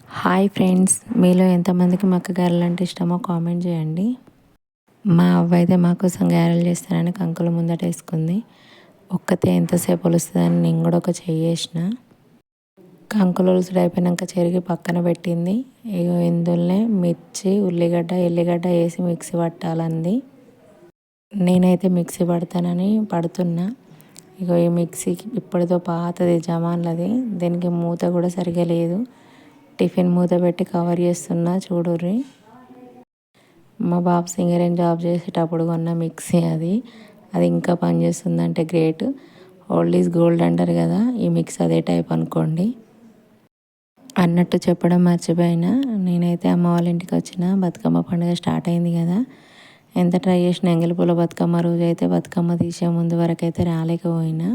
Hi friends, మీలో ఎంతమందికి మక్క గారెలు అంటే ఇష్టమో కామెంట్ చేయండి. మా అవ్వ అయితే మా కోసం గారెలు చేస్తానని కంకులు ముందట వేసుకుంది. ఒక్కతే ఎంతసేపు ఒలుస్తుందని నేను కూడా ఒక చెయ్యేసిన. కంకులు ఒలుసుడు అయిపోయినాక చెరిగి పక్కన పెట్టింది. ఇగో ఇందులోనే మిర్చి, ఉల్లిగడ్డ, ఎల్లిగడ్డ వేసి మిక్సీ పట్టాలంది. నేనైతే మిక్సీ పడతానని పడుతున్నా. ఇగో ఈ మిక్సీకి ఇప్పటితో పాతది జమాన్లది, దీనికి మూత కూడా సరిగా లేదు. టిఫిన్ మూత పెట్టి కవర్ చేస్తున్నా చూడుర్రి. మా బాబు సింగరేణి జాబ్ చేసేటప్పుడు కొన్న మిక్సీ అది ఇంకా పనిచేస్తుందంటే గ్రేట్. ఓల్డ్ ఈజ్ గోల్డ్ అంటారు కదా, ఈ మిక్సీ అదే టైప్ అనుకోండి. అన్నట్టు చెప్పడం మర్చిపోయినా, నేనైతే అమ్మ వాళ్ళ ఇంటికి వచ్చిన బతుకమ్మ పండుగ స్టార్ట్ అయింది కదా. ఎంత ట్రై చేసిన ఎంగిలిపూల బతుకమ్మ రోజు అయితే బతుకమ్మ తీసే ముందు వరకు అయితే రాలేకపోయినా.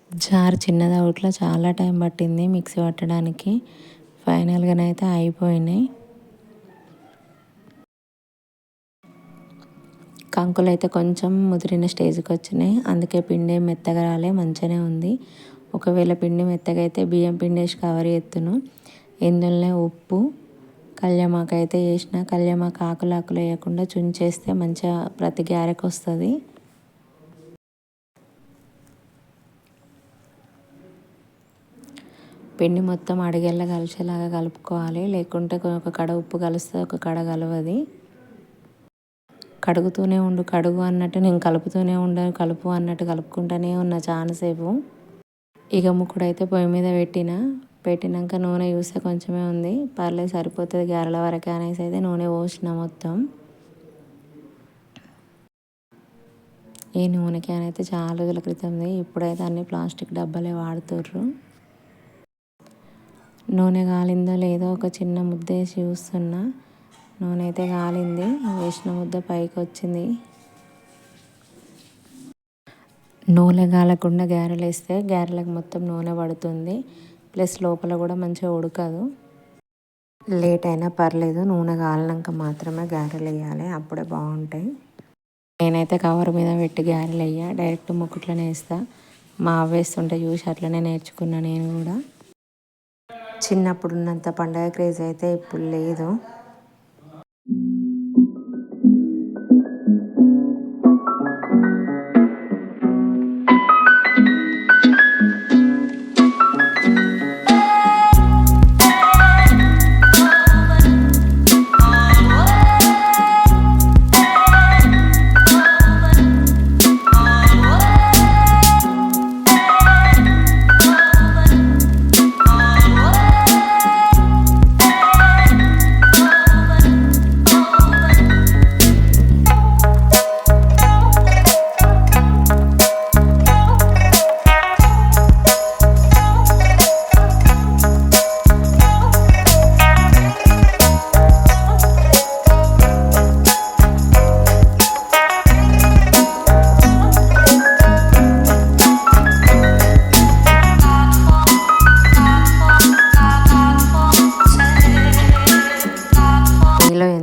జార్ చిన్నది అవుట్లో చాలా టైం పట్టింది మిక్సీ పట్టడానికి. ఫైనల్గానైతే అయిపోయినాయి. కంకులు అయితే కొంచెం ముదిరిన స్టేజ్కి వచ్చినాయి, అందుకే పిండి మెత్తగా రాలే, మంచిగానే ఉంది. ఒకవేళ పిండి మెత్తగా అయితే బియ్యం పిండి వేసి కవర్ చేస్తును. ఇందులోనే ఉప్పు, కళ్యామాకు అయితే వేసిన. కళ్యామాకు ఆకులు వేయకుండా చుంచేస్తే మంచిగా ప్రతి గారెకు వస్తుంది. పిండి మొత్తం అడిగేలా కలిసేలాగా కలుపుకోవాలి, లేకుంటే ఒక కడ ఉప్పు కలుస్తుంది, ఒక కడ కలవది. కడుగుతూనే ఉండు, కడుగు అన్నట్టు నేను కలుపుతూనే కలుపు అన్నట్టు కలుపుకుంటూనే ఉన్నా చాలాసేపు. ఇక ముక్కుడైతే పొయ్యి మీద పెట్టినాక నూనె చూస్తే కొంచెమే ఉంది, పర్లేదు సరిపోతుంది గారెల వరకే అనేసి అయితే నూనె పోసిన మొత్తం. ఈ నూనె క్యాన్ అయితే చాలా రోజుల క్రితంది, ఇప్పుడైతే అన్ని ప్లాస్టిక్ డబ్బాలే వాడుతుర్రు. నూనె కాలిందో లేదో ఒక చిన్న ముద్ద వేసి చూస్తున్నా. నూనె అయితే కాలింది, వేసిన ముద్ద పైకి వచ్చింది. నూనె కాలకుండా గారెలు వేస్తే గారెలకు మొత్తం నూనె పడుతుంది, ప్లస్ లోపల కూడా మంచిగా ఉడకదు. లేట్ అయినా పర్లేదు, నూనె కాలినాక మాత్రమే గారెలు వేయాలి, అప్పుడే బాగుంటాయి. నేనైతే కవర్ మీద పెట్టి గారెలు వేయ, డైరెక్ట్ ముక్కుట్లోనే వేస్తా. మా వేస్తుంటే చూసి అట్లనే నేర్చుకున్నా నేను కూడా. చిన్నప్పుడు ఉన్నంత పండగ క్రేజ్ అయితే ఇప్పుడు లేదు.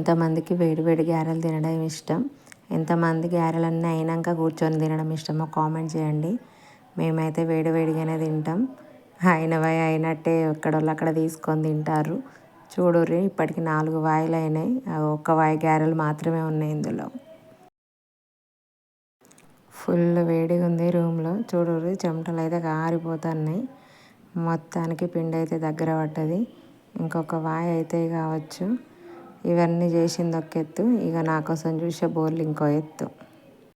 ఎంతమందికి వేడి గారెలు తినడం ఇష్టం, ఎంతమంది గారెలన్నీ అయినాక కూర్చొని తినడం ఇష్టమో కామెంట్ చేయండి. మేమైతే వేడిగానే తింటాం. అయినట్టే ఎక్కడోళ్ళు అక్కడ తీసుకొని తింటారు. చూడుర్రి, ఇప్పటికి 4 వాయిలు అయినాయి, ఒక్క వాయి గారెలు మాత్రమే ఉన్నాయి ఇందులో. ఫుల్ వేడిగా ఉంది రూమ్లో. చూడుర్రి, చెమటలు అయితే కారిపోతున్నాయి. మొత్తానికి పిండి అయితే దగ్గర పడ్డది, ఇంకొక వాయి అయితే కావచ్చు. ఇవన్నీ చేసింది ఒక ఎత్తు, ఇక నా కోసం చూసే బోర్లు ఇంకో ఎత్తు.